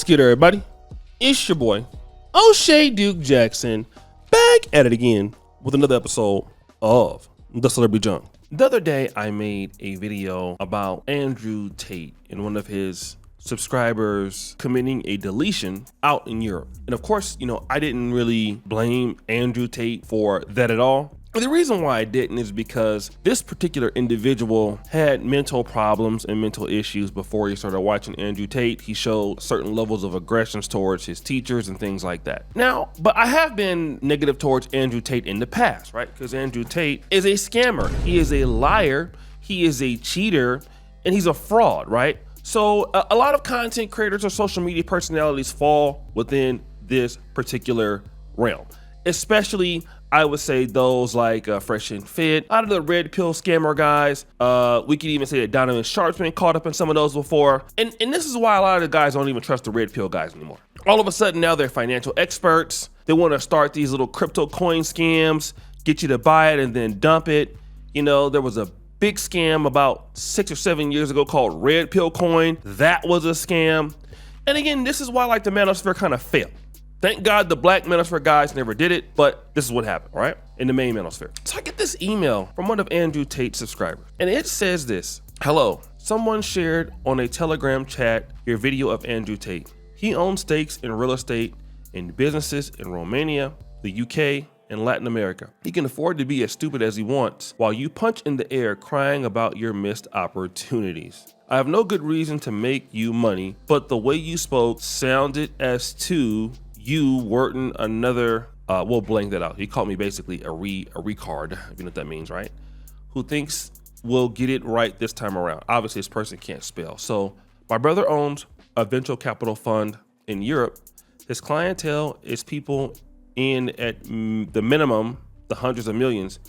What's good, everybody? It's your boy, Oshay Duke Jackson, back at it again with another episode of The Celebrity Junk. The other day, I made a video about Andrew Tate and one of his subscribers committing a deletion out in Europe. And of course, I didn't really blame Andrew Tate for that at all. The reason why I didn't is because this particular individual had mental problems and mental issues before he started watching Andrew Tate. He showed certain levels of aggressions towards his teachers and things like that. Now, but I have been negative towards Andrew Tate in the past, right? Because Andrew Tate is a scammer. He is a liar. He is a cheater, and he's a fraud, right? So a lot of content creators or social media personalities fall within this particular realm, especially I would say those like Fresh and Fit, out of the red pill scammer guys. We could even say that Donovan Sharp's been caught up in some of those before. And this is why a lot of the guys don't even trust the red pill guys anymore. All of a sudden now they're financial experts. They want to start these little crypto coin scams, get you to buy it and then dump it. There was a big scam about 6 or 7 years ago called Red Pill Coin. That was a scam. And again, this is why like the manosphere kind of failed. Thank God the black manosphere guys never did it, but this is what happened, right? In the main manosphere. So I get this email from one of Andrew Tate's subscribers, and it says this: hello, someone shared on a Telegram chat your video of Andrew Tate. He owns stakes in real estate and businesses in Romania, the UK, and Latin America. He can afford to be as stupid as he wants while you punch in the air crying about your missed opportunities. I have no good reason to make you money, but the way you spoke sounded as to you weren't another, we'll blank that out. He called me basically a recard, if you know what that means, right? Who thinks we'll get it right this time around. Obviously, this person can't spell. So my brother owns a venture capital fund in Europe. His clientele is people in at the minimum, the hundreds of millions,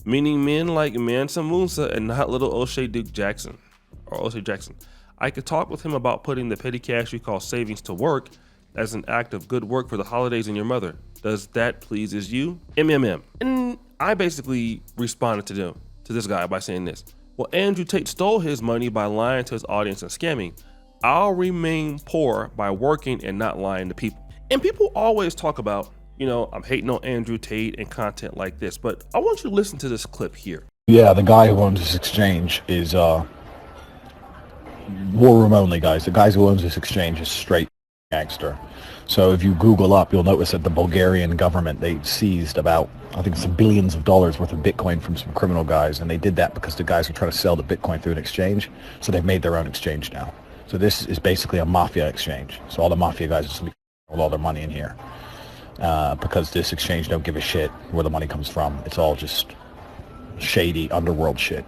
meaning men like Mansa Musa and not little Oshay Duke Jackson or Oshay Jackson. I could talk with him about putting the petty cash we call savings to work as an act of good work for the holidays and your mother. Does that pleases you? MMM. And I basically responded to this guy by saying this: well, Andrew Tate stole his money by lying to his audience and scamming. I'll remain poor by working and not lying to people. And people always talk about, I'm hating on Andrew Tate and content like this, but I want you to listen to this clip here. Yeah, the guy who owns this exchange is war room only, guys. The guys who owns this exchange is straight gangster. So if you Google up, you'll notice that the Bulgarian government, they seized about, I think it's billions of dollars worth of Bitcoin from some criminal guys, and they did that because the guys were trying to sell the Bitcoin through an exchange. So they've made their own exchange now. So this is basically a mafia exchange. So all the mafia guys just with all their money in here because this exchange don't give a shit where the money comes from. It's all just shady underworld shit.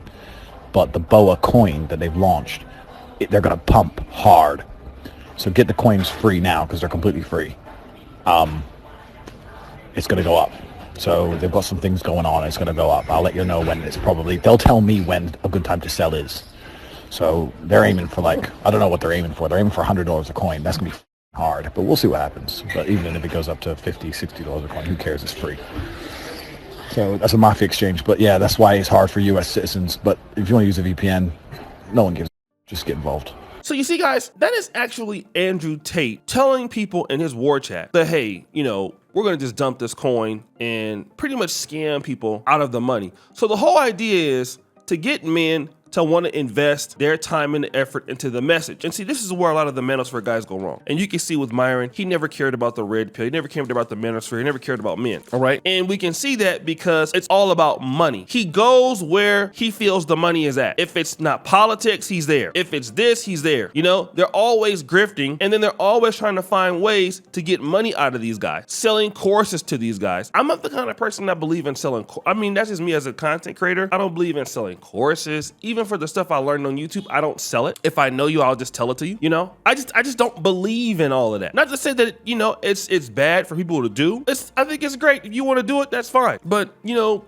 But the BOA coin that they've launched, they're going to pump hard. So get the coins free now because they're completely free. It's going to go up. So they've got some things going on. It's going to go up. I'll let you know when it's probably, they'll tell me when a good time to sell is. So they're aiming for I don't know what they're aiming for. They're aiming for $100 a coin. That's going to be hard, but we'll see what happens. But even if it goes up to $50, $60 a coin, who cares? It's free. So that's a mafia exchange. But yeah, that's why it's hard for U.S. citizens. But if you want to use a VPN, no one gives. Just get involved. So you see, guys, that is actually Andrew Tate telling people in his war chat that, hey, we're going to just dump this coin and pretty much scam people out of the money. So the whole idea is to get men to want to invest their time and effort into the message. And see, this is where a lot of the manosphere guys go wrong. And you can see with Myron, he never cared about the red pill. He never cared about the manosphere. He never cared about men. All right. And we can see that because it's all about money. He goes where he feels the money is at. If it's not politics, he's there. If it's this, he's there. They're always grifting. And then they're always trying to find ways to get money out of these guys, selling courses to these guys. I'm not the kind of person that believe in selling. That's just me as a content creator. I don't believe in selling courses. Even for the stuff I learned on YouTube, I don't sell it. If I know you, I'll just tell it to you. I just don't believe in all of that. Not to say that it's bad for people to do. I think it's great. If you want to do it, that's fine. But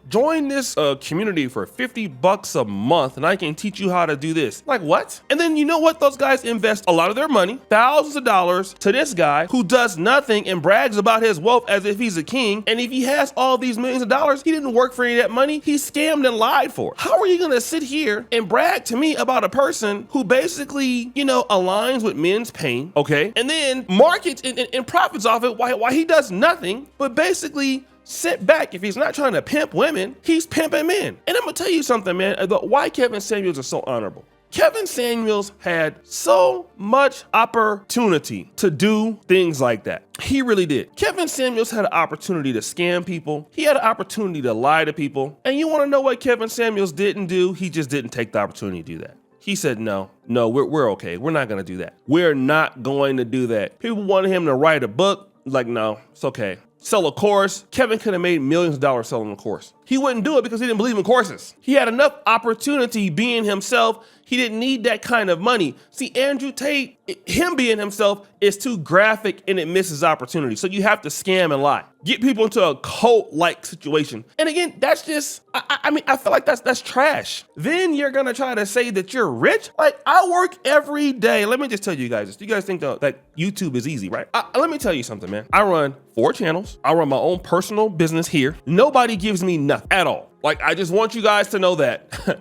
join this community for $50 a month, and I can teach you how to do this. Like what? And then you know what? Those guys invest a lot of their money, thousands of dollars, to this guy who does nothing and brags about his wealth as if he's a king. And if he has all these millions of dollars, he didn't work for any of that money. He scammed and lied for it. How are you gonna sit here and and brag to me about a person who basically, you know, aligns with men's pain, okay? And then markets and profits off it while he does nothing, but basically sit back. If he's not trying to pimp women, he's pimping men. And I'm gonna tell you something, man, why Kevin Samuels is so honorable. Kevin Samuels had so much opportunity to do things like that. He really did. Kevin Samuels had an opportunity to scam people. He had an opportunity to lie to people. And you want to know what Kevin Samuels didn't do? He just didn't take the opportunity to do that. He said, no, we're okay. We're not going to do that. We're not going to do that. People wanted him to write a book. Like, no, it's okay. Sell a course. Kevin could have made millions of dollars selling a course. He wouldn't do it because he didn't believe in courses. He had enough opportunity being himself. He didn't need that kind of money. See, Andrew Tate, him being himself is too graphic and it misses opportunity. So you have to scam and lie. Get people into a cult-like situation. And again, that's just, I mean, I feel like that's trash. Then you're gonna try to say that you're rich? Like, I work every day. Let me just tell you guys this. You guys think that YouTube is easy, right? Let me tell you something, man. I run 4 channels. I run my own personal business here. Nobody gives me nothing at all. Like, I just want you guys to know that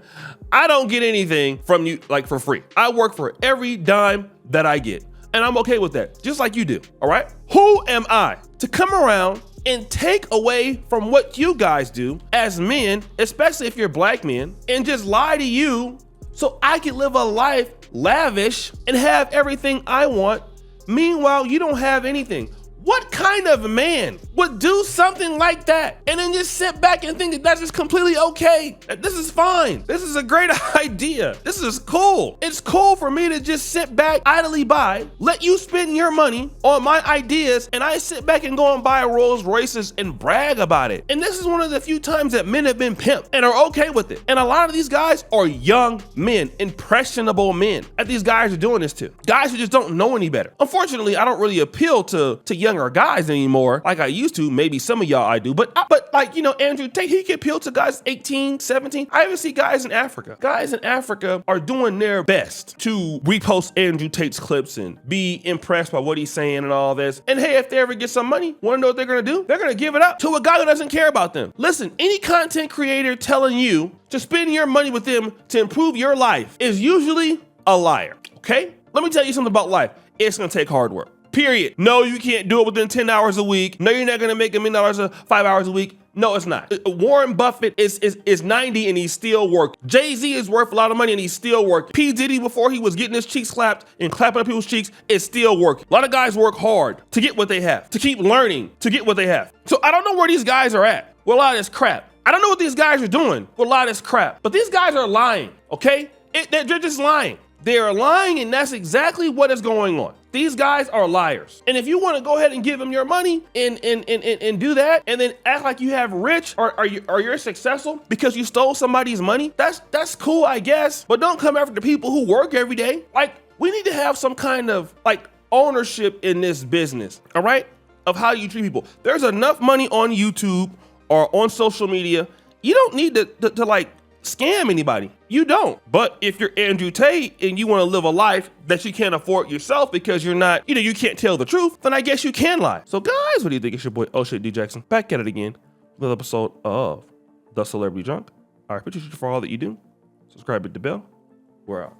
I don't get anything from you, like, for free. I work for every dime that I get. And I'm okay with that, just like you do, all right? Who am I to come around and take away from what you guys do as men, especially if you're black men, and just lie to you so I can live a life lavish and have everything I want? Meanwhile, you don't have anything. What kind of man would do something like that and then just sit back and think that that's just completely okay? This is fine. This is a great idea. This is cool. It's cool for me to just sit back idly by, let you spend your money on my ideas, and I sit back and go and buy Rolls Royces and brag about it. And this is one of the few times that men have been pimped and are okay with it. And a lot of these guys are young men, impressionable men that these guys are doing this to. Guys who just don't know any better. Unfortunately, I don't really appeal to young guys anymore like I used to. Maybe some of y'all I do, but like, you know, Andrew Tate, he can appeal to guys 18, 17. I even see guys in Africa. Guys in Africa are doing their best to repost Andrew Tate's clips and be impressed by what he's saying and all this. And hey, if they ever get some money, wanna know what they're gonna do? They're gonna give it up to a guy who doesn't care about them. Listen, any content creator telling you to spend your money with them to improve your life is usually a liar, okay? Let me tell you something about life. It's gonna take hard work. Period. No, you can't do it within 10 hours a week. No, you're not gonna make $1 million 5 hours a week. No, it's not. Warren Buffett is 90 and he's still working. Jay-Z is worth a lot of money and he's still working. P. Diddy, before he was getting his cheeks clapped and clapping up people's cheeks, is still working. A lot of guys work hard to get what they have, to keep learning, to get what they have. So I don't know where these guys are at with a lot of this crap. I don't know what these guys are doing with a lot of this crap, but these guys are lying, okay? They're just lying. They are lying, and that's exactly what is going on. These guys are liars. And if you want to go ahead and give them your money and do that, and then act like you have rich or you're successful because you stole somebody's money, that's cool, I guess. But don't come after the people who work every day. Like, we need to have some kind of like ownership in this business, all right? Of how you treat people. There's enough money on YouTube or on social media. You don't need to like scam anybody. You don't. But if you're Andrew Tate and you want to live a life that you can't afford yourself because you're not, you can't tell the truth, then I guess you can lie. So guys, what do you think? It's your boy Oshay D. Jackson back at it again with an episode of The Celebrity Junk. I appreciate you for all that you do. Subscribe, hit the bell. We're out.